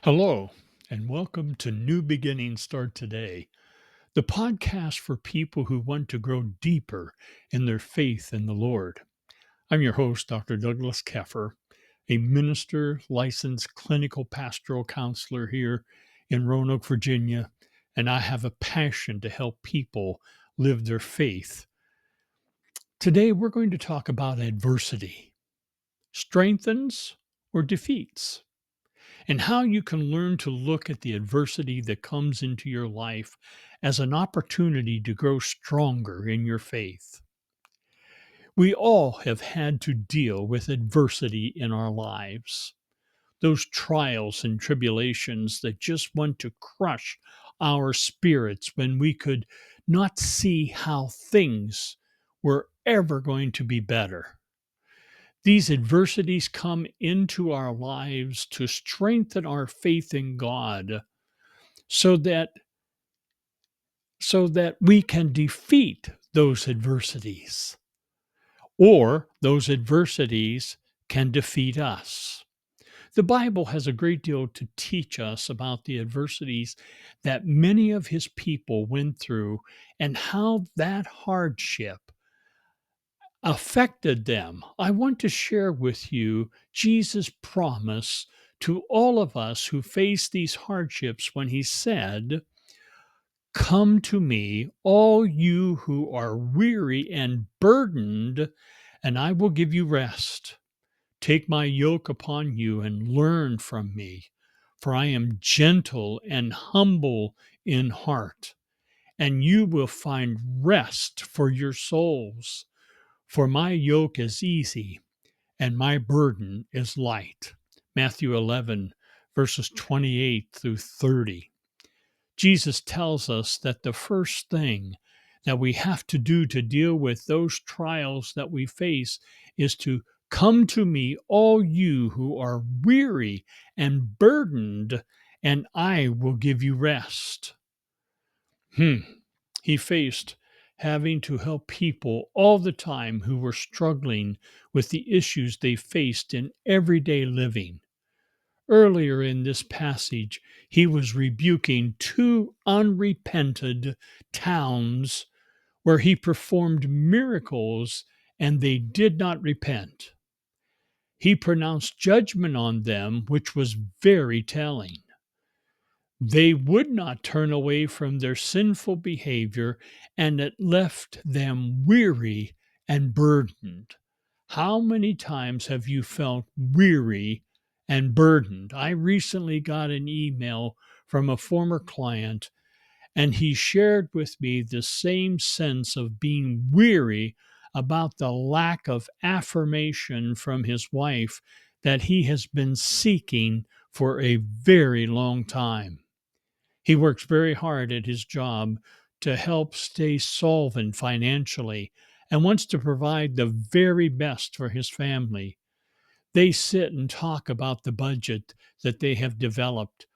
Hello, and welcome to New Beginnings Start Today, the podcast for people who want to grow deeper in their faith in the Lord. I'm your host, Dr. Douglas Keffer, a minister, licensed clinical pastoral counselor here in Roanoke, Virginia, and I have a passion to help people live their faith. Today, we're going to talk about adversity, strengthens or defeats, and how you can learn to look at the adversity that comes into your life as an opportunity to grow stronger in your faith. We all have had to deal with adversity in our lives, those trials and tribulations that just want to crush our spirits when we could not see how things were ever going to be better. These adversities come into our lives to strengthen our faith in God so that we can defeat those adversities, or those adversities can defeat us. The Bible has a great deal to teach us about the adversities that many of his people went through and how that hardship affected them. I want to share with you Jesus' promise to all of us who face these hardships when he said, "Come to me, all you who are weary and burdened, and I will give you rest. Take my yoke upon you and learn from me, for I am gentle and humble in heart, and you will find rest for your souls. For my yoke is easy and my burden is light." Matthew 11, verses 28 through 30. Jesus tells us that the first thing that we have to do to deal with those trials that we face is to come to me, all you who are weary and burdened, and I will give you rest. He faced having to help people all the time who were struggling with the issues they faced in everyday living. Earlier in this passage, he was rebuking two unrepented towns where he performed miracles and they did not repent. He pronounced judgment on them, which was very telling. They would not turn away from their sinful behavior, and it left them weary and burdened. How many times have you felt weary and burdened? I recently got an email from a former client, and he shared with me the same sense of being weary about the lack of affirmation from his wife that he has been seeking for a very long time. He works very hard at his job to help stay solvent financially and wants to provide the very best for his family. They sit and talk about the budget that they have developed,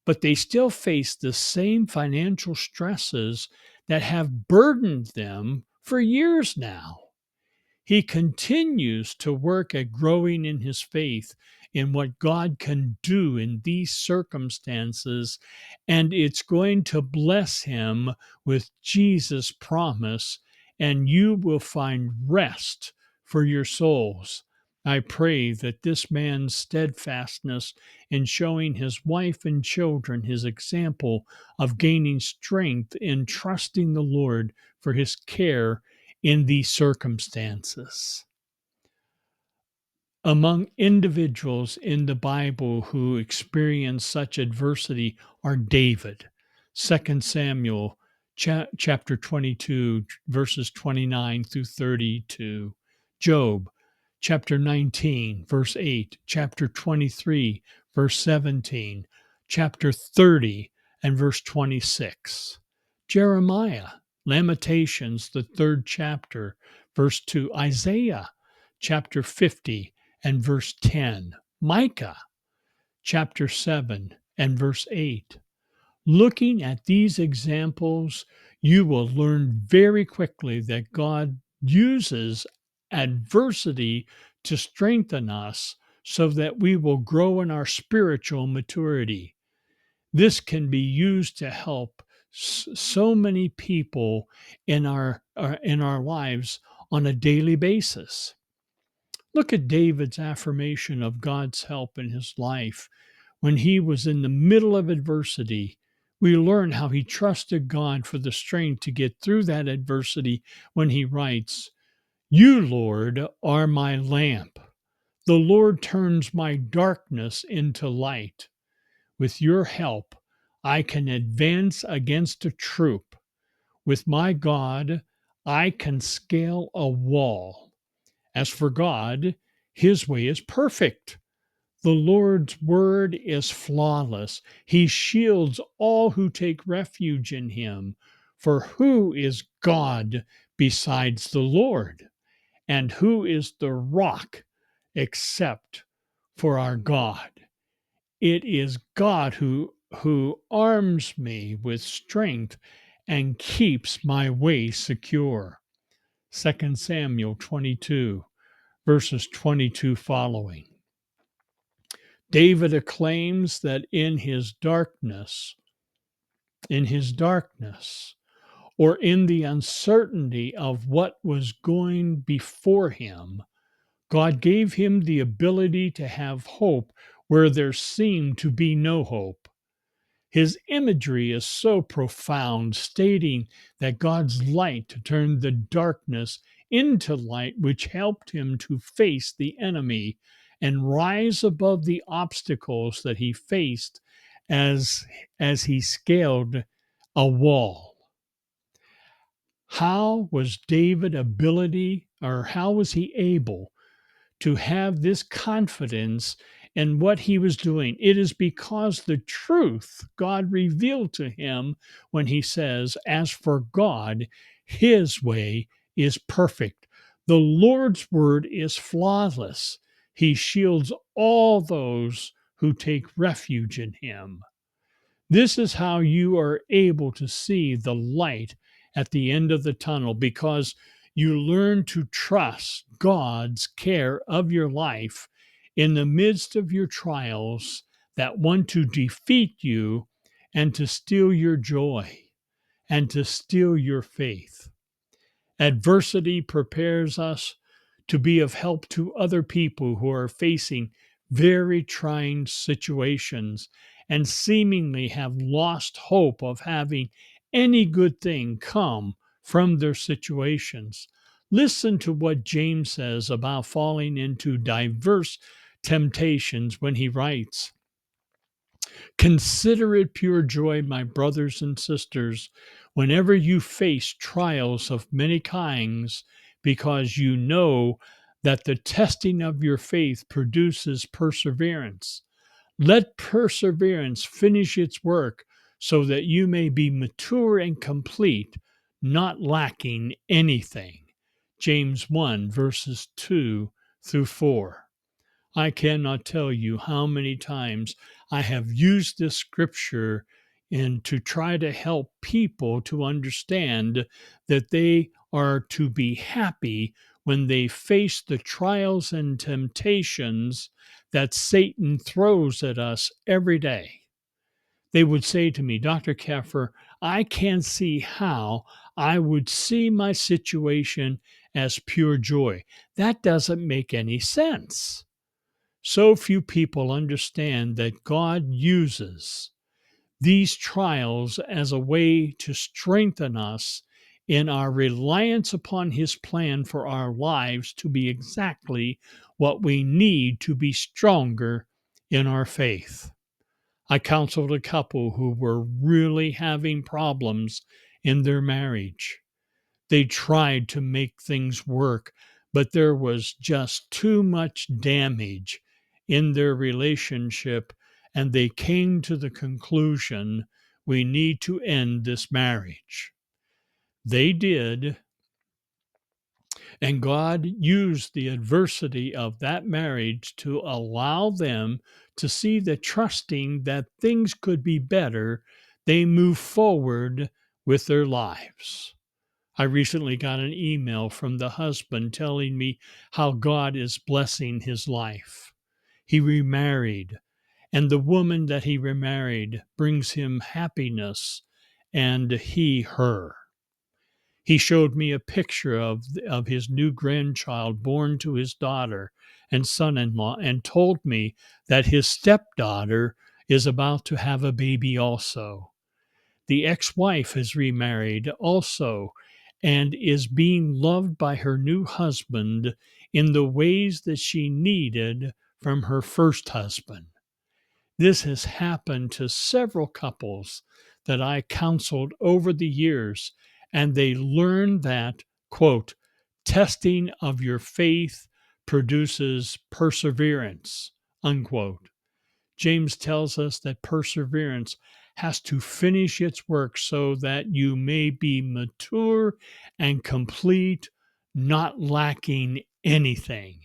but they still face the same financial stresses that have burdened them for years now. He continues to work at growing in his faith in what God can do in these circumstances, and it's going to bless him with Jesus' promise, and you will find rest for your souls. I pray that this man's steadfastness in showing his wife and children his example of gaining strength in trusting the Lord for his care in these circumstances. Among individuals in the Bible who experienced such adversity are David, 2 Samuel chapter 22, verses 29 through 32, Job, chapter 19, verse 8, chapter 23, verse 17, chapter 30, and verse 26, Jeremiah, Lamentations, the third chapter, verse 2, Isaiah, chapter 50, and verse 10, Micah chapter 7 and verse 8. Looking at these examples, you will learn very quickly that God uses adversity to strengthen us so that we will grow in our spiritual maturity. This can be used to help so many people in our lives on a daily basis. Look at David's affirmation of God's help in his life when he was in the middle of adversity. We learn how he trusted God for the strength to get through that adversity when he writes, "You, Lord, are my lamp. The Lord turns my darkness into light. With your help, I can advance against a troop. With my God, I can scale a wall. As for God, his way is perfect. The Lord's word is flawless. He shields all who take refuge in him. For who is God besides the Lord? And who is the rock except for our God? It is God who arms me with strength and keeps my way secure. 2 Samuel 22, verses 22 following. David acclaims that in his darkness, or in the uncertainty of what was going before him, God gave him the ability to have hope where there seemed to be no hope. His imagery is so profound, stating that God's light turned the darkness into light, which helped him to face the enemy and rise above the obstacles that he faced as, as he scaled a wall. How was how was he able to have this confidence in what he was doing? It is because the truth God revealed to him when he says, "As for God, his way is perfect. The Lord's word is flawless. He shields all those who take refuge in him." This is how you are able to see the light at the end of the tunnel, because you learn to trust God's care of your life in the midst of your trials that want to defeat you and to steal your joy and to steal your faith. Adversity prepares us to be of help to other people who are facing very trying situations and seemingly have lost hope of having any good thing come from their situations. Listen to what James says about falling into diverse temptations when he writes, "Consider it pure joy, my brothers and sisters, whenever you face trials of many kinds, because you know that the testing of your faith produces perseverance. Let perseverance finish its work so that you may be mature and complete, not lacking anything." James 1, verses 2 through 4. I cannot tell you how many times I have used this scripture and to try to help people to understand that they are to be happy when they face the trials and temptations that Satan throws at us every day. They would say to me, "Dr. Keffer, I can't see how I would see my situation as pure joy. That doesn't make any sense." So few people understand that God uses these trials as a way to strengthen us in our reliance upon His plan for our lives to be exactly what we need to be stronger in our faith. I counseled a couple who were really having problems in their marriage. They tried to make things work, but there was just too much damage in their relationship, and they came to the conclusion, we need to end this marriage. They did, and God used the adversity of that marriage to allow them to see that, trusting that things could be better, they moved forward with their lives. I recently got an email from the husband telling me how God is blessing his life. He remarried, and the woman that he remarried brings him happiness, and he her. He showed me a picture of his new grandchild born to his daughter and son-in-law, and told me that his stepdaughter is about to have a baby also. The ex-wife has remarried also and is being loved by her new husband in the ways that she needed from her first husband. This has happened to several couples that I counseled over the years, and they learned that, quote, testing of your faith produces perseverance, unquote. James tells us that perseverance has to finish its work so that you may be mature and complete, not lacking anything.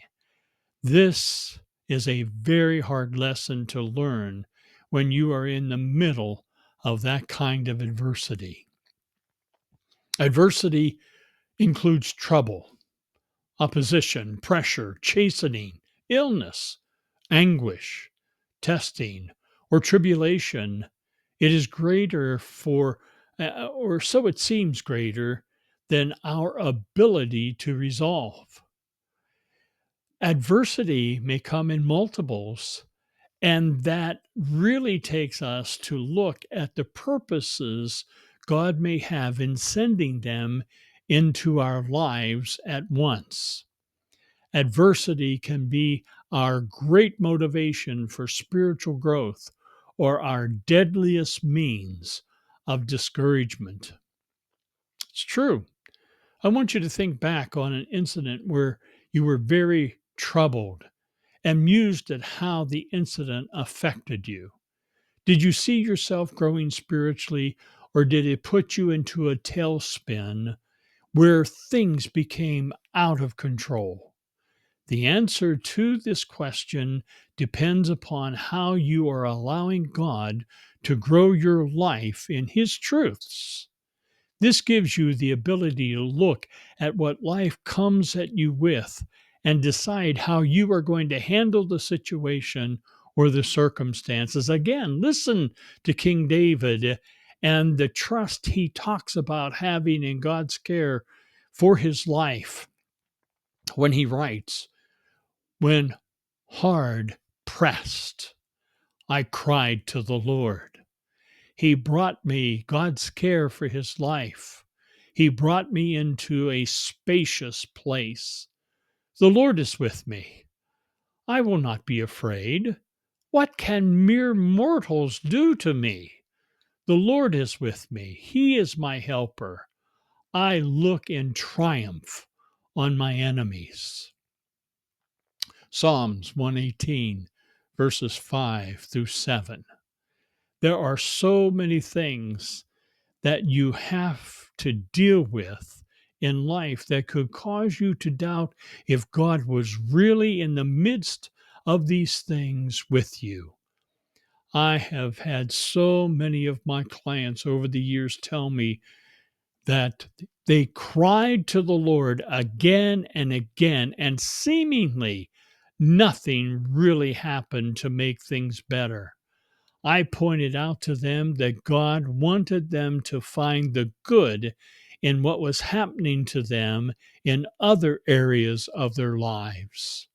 This is a very hard lesson to learn when you are in the middle of that kind of adversity. Adversity includes trouble, opposition, pressure, chastening, illness, anguish, testing, or tribulation. It is greater or so it seems greater than our ability to resolve. Adversity may come in multiples, and that really takes us to look at the purposes God may have in sending them into our lives at once. Adversity can be our great motivation for spiritual growth or our deadliest means of discouragement. It's true. I want you to think back on an incident where you were very troubled and mused at how the incident affected you. Did you see yourself growing spiritually, or did it put you into a tailspin where things became out of control? The answer to this question depends upon how you are allowing God to grow your life in His truths. This gives you the ability to look at what life comes at you with and decide how you are going to handle the situation or the circumstances. Again, listen to King David and the trust he talks about having in God's care for his life when he writes, "When hard pressed, I cried to the Lord. He brought me God's care for his life. He brought me into a spacious place. The Lord is with me. I will not be afraid. What can mere mortals do to me? The Lord is with me. He is my helper. I look in triumph on my enemies." Psalms 118, verses 5 through 7. There are so many things that you have to deal with in life that could cause you to doubt if God was really in the midst of these things with you. I have had so many of my clients over the years tell me that they cried to the Lord again and again, and seemingly nothing really happened to make things better. I pointed out to them that God wanted them to find the good in what was happening to them in other areas of their lives.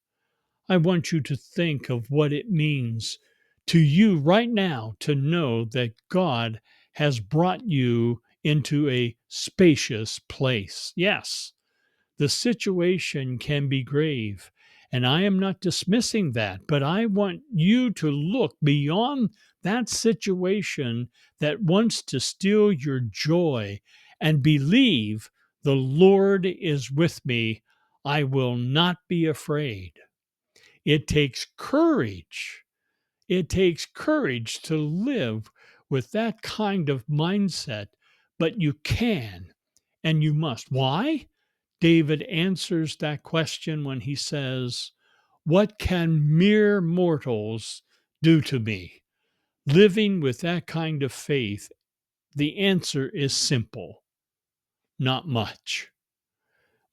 I want you to think of what it means to you right now to know that God has brought you into a spacious place. Yes, the situation can be grave, and I am not dismissing that, but I want you to look beyond that situation that wants to steal your joy and believe the Lord is with me. I will not be afraid. It takes courage. It takes courage to live with that kind of mindset, but you can and you must. Why? David answers that question when he says, "What can mere mortals do to me?" Living with that kind of faith, the answer is simple: not much.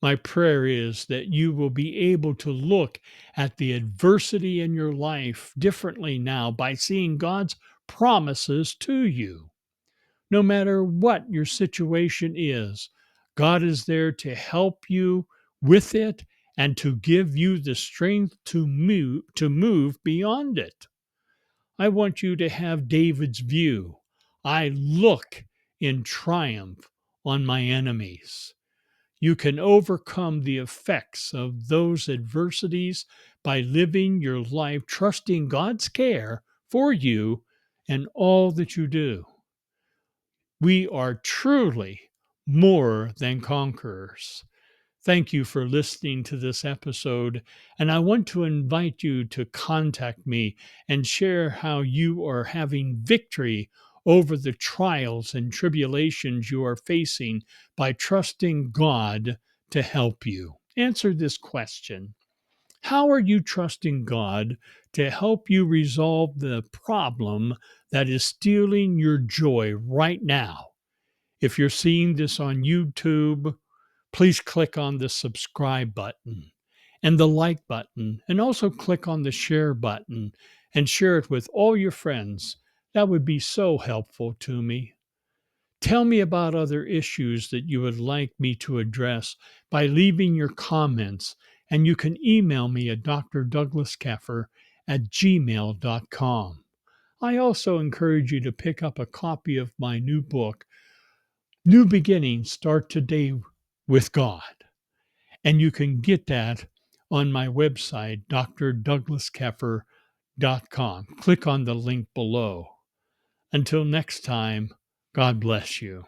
My prayer is that you will be able to look at the adversity in your life differently now by seeing God's promises to you. No matter what your situation is, God is there to help you with it and to give you the strength to move beyond it. I want you to have David's view. I look in triumph on my enemies. You can overcome the effects of those adversities by living your life trusting God's care for you and all that you do. We are truly more than conquerors. Thank you for listening to this episode, and I want to invite you to contact me and share how you are having victory over the trials and tribulations you are facing by trusting God to help you. Answer this question. How are you trusting God to help you resolve the problem that is stealing your joy right now? If you're seeing this on YouTube, please click on the subscribe button and the like button, and also click on the share button and share it with all your friends. That would be so helpful to me. Tell me about other issues that you would like me to address by leaving your comments, and you can email me at drdouglaskeffer@gmail.com. I also encourage you to pick up a copy of my new book, New Beginnings Start Today with God. And you can get that on my website, drdouglaskeffer.com. Click on the link below. Until next time, God bless you.